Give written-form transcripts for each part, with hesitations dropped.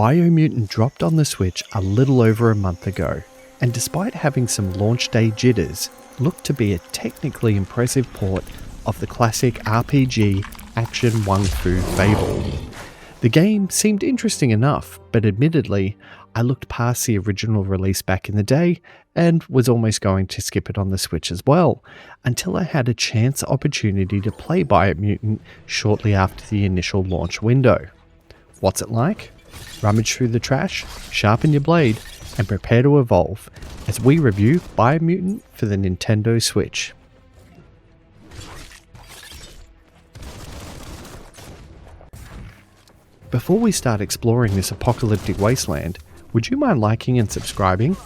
Biomutant dropped on the Switch a little over a month ago, and despite having some launch day jitters, looked to be a technically impressive port of the classic RPG action Wung Fu fable. The game seemed interesting enough, but admittedly, I looked past the original release back in the day and was almost going to skip it on the Switch as well, until I had a chance opportunity to play Biomutant shortly after the initial launch window. What's it like? Rummage through the trash, sharpen your blade, and prepare to evolve as we review Biomutant for the Nintendo Switch. Before we start exploring this apocalyptic wasteland, would you mind liking and subscribing?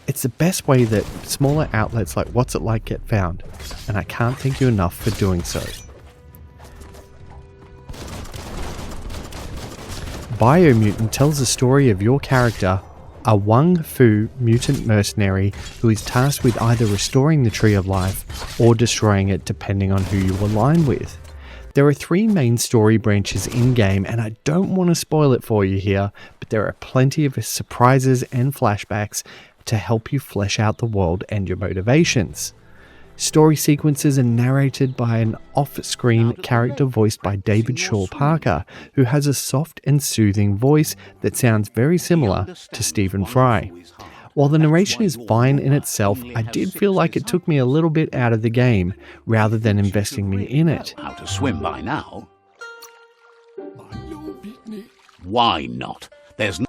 It's the best way that smaller outlets like What's It Like get found, and I can't thank you enough for doing so. Biomutant tells the story of your character, a Wung Fu mutant mercenary who is tasked with either restoring the Tree of Life or destroying it depending on who you align with. There are 3 main story branches in-game, and I don't want to spoil it for you here, but there are plenty of surprises and flashbacks to help you flesh out the world and your motivations. Story sequences are narrated by an off-screen character voiced by David Shaw Parker, who has a soft and soothing voice that sounds very similar to Stephen Fry. While the narration is fine in itself, I did feel like it took me a little bit out of the game, rather than investing me in it. How to swim by now? Why not? There's no...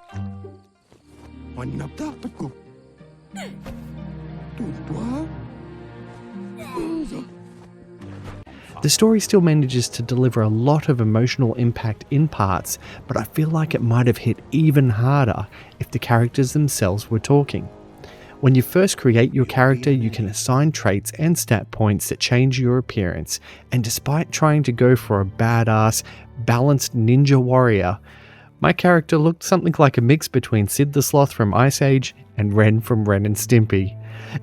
The story still manages to deliver a lot of emotional impact in parts, but I feel like it might have hit even harder if the characters themselves were talking. When you first create your character, you can assign traits and stat points that change your appearance, and despite trying to go for a badass, balanced ninja warrior, my character looked something like a mix between Sid the Sloth from Ice Age and Ren from Ren and Stimpy.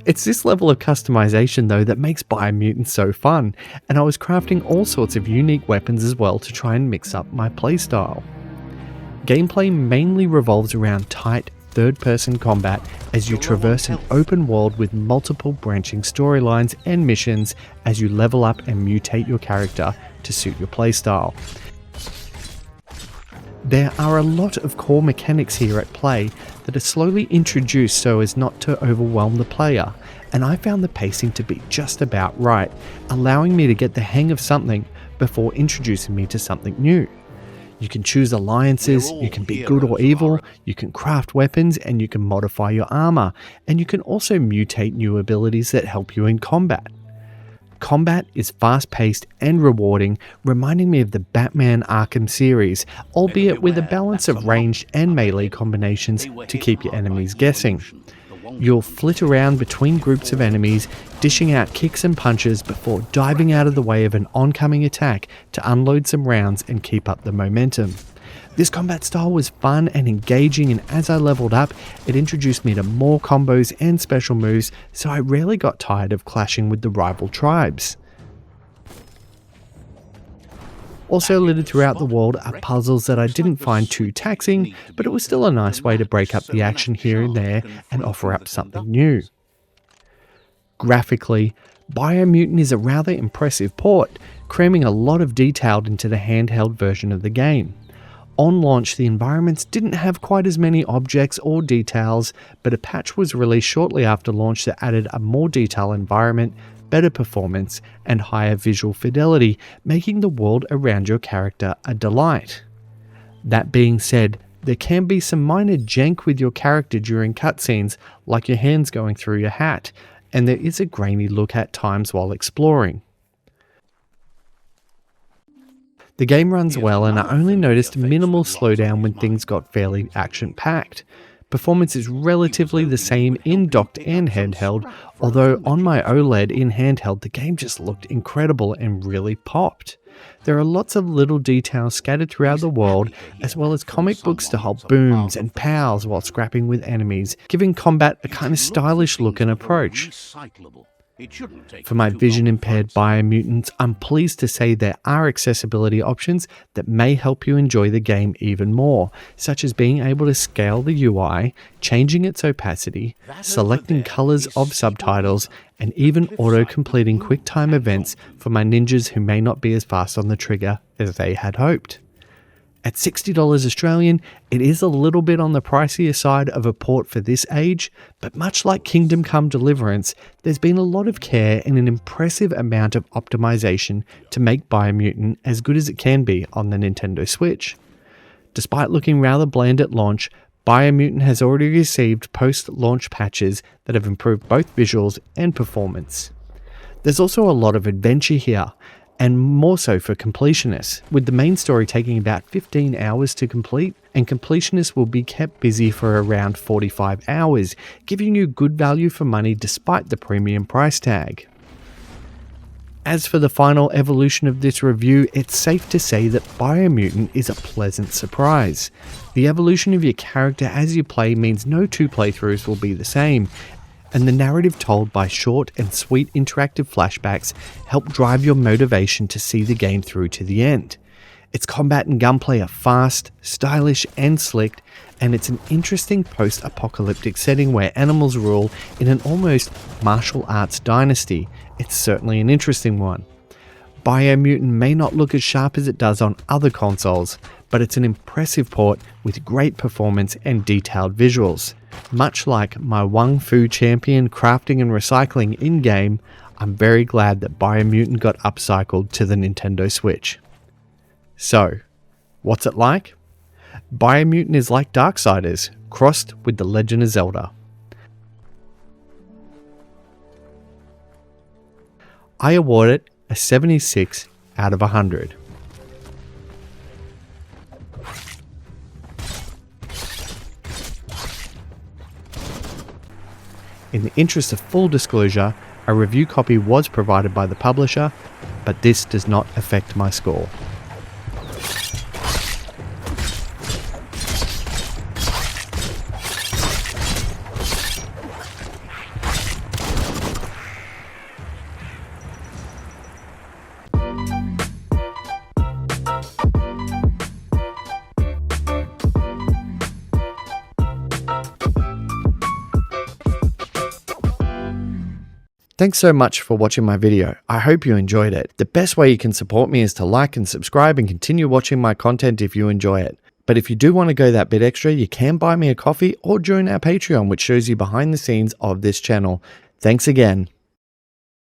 It's this level of customization though that makes Biomutant so fun, and I was crafting all sorts of unique weapons as well to try and mix up my playstyle. Gameplay mainly revolves around tight third-person combat as you traverse an open world with multiple branching storylines and missions as you level up and mutate your character to suit your playstyle. There are a lot of core mechanics here at play that are slowly introduced so as not to overwhelm the player, and I found the pacing to be just about right, allowing me to get the hang of something before introducing me to something new. You can choose alliances, you can be good or evil, you can craft weapons, and you can modify your armor, and you can also mutate new abilities that help you in combat. Combat is fast-paced and rewarding, reminding me of the Batman Arkham series, albeit with a balance of ranged and melee combinations to keep your enemies guessing. You'll flit around between groups of enemies, dishing out kicks and punches before diving out of the way of an oncoming attack to unload some rounds and keep up the momentum. This combat style was fun and engaging, and as I leveled up, it introduced me to more combos and special moves, so I rarely got tired of clashing with the rival tribes. Also littered throughout the world are puzzles that I didn't find too taxing, but it was still a nice way to break up the action here and there and offer up something new. Graphically, Biomutant is a rather impressive port, cramming a lot of detail into the handheld version of the game. On launch, the environments didn't have quite as many objects or details, but a patch was released shortly after launch that added a more detailed environment, better performance, and higher visual fidelity, making the world around your character a delight. That being said, there can be some minor jank with your character during cutscenes, like your hands going through your hat, and there is a grainy look at times while exploring. The game runs well, and I only noticed minimal slowdown when things got fairly action-packed. Performance is relatively the same in docked and handheld, although on my OLED in handheld the game just looked incredible and really popped. There are lots of little details scattered throughout the world, as well as comic book style booms and pows while scrapping with enemies, giving combat a kind of stylish look and approach. It shouldn't take For my too long vision to impaired find biomutants, I'm pleased to say there are accessibility options that may help you enjoy the game even more, such as being able to scale the UI, changing its opacity, That selecting over there colors is of Steeple subtitles, River, and the even cliffside auto-completing with QuickTime blue events background. for my ninjas who may not be as fast on the trigger as they had hoped. At $60 Australian, it is a little bit on the pricier side of a port for this age, but much like Kingdom Come Deliverance, there's been a lot of care and an impressive amount of optimization to make Biomutant as good as it can be on the Nintendo Switch. Despite looking rather bland at launch, Biomutant has already received post-launch patches that have improved both visuals and performance. There's also a lot of adventure here, and more so for completionists, with the main story taking about 15 hours to complete, and completionists will be kept busy for around 45 hours, giving you good value for money despite the premium price tag. As for the final evolution of this review, it's safe to say that Biomutant is a pleasant surprise. The evolution of your character as you play means no two playthroughs will be the same, and the narrative told by short and sweet interactive flashbacks help drive your motivation to see the game through to the end. Its combat and gunplay are fast, stylish and slick, and it's an interesting post-apocalyptic setting where animals rule in an almost martial arts dynasty. It's certainly an interesting one. Biomutant may not look as sharp as it does on other consoles, but it's an impressive port with great performance and detailed visuals. Much like my Wung Fu champion crafting and recycling in-game, I'm very glad that Biomutant got upcycled to the Nintendo Switch. So, what's it like? Biomutant is like Darksiders, crossed with The Legend of Zelda. I award it a 76 out of 100. In the interest of full disclosure, a review copy was provided by the publisher, but this does not affect my score. Thanks so much for watching my video. I hope you enjoyed it. The best way you can support me is to like and subscribe and continue watching my content if you enjoy it. But if you do want to go that bit extra, you can buy me a coffee or join our Patreon, which shows you behind the scenes of this channel. Thanks again.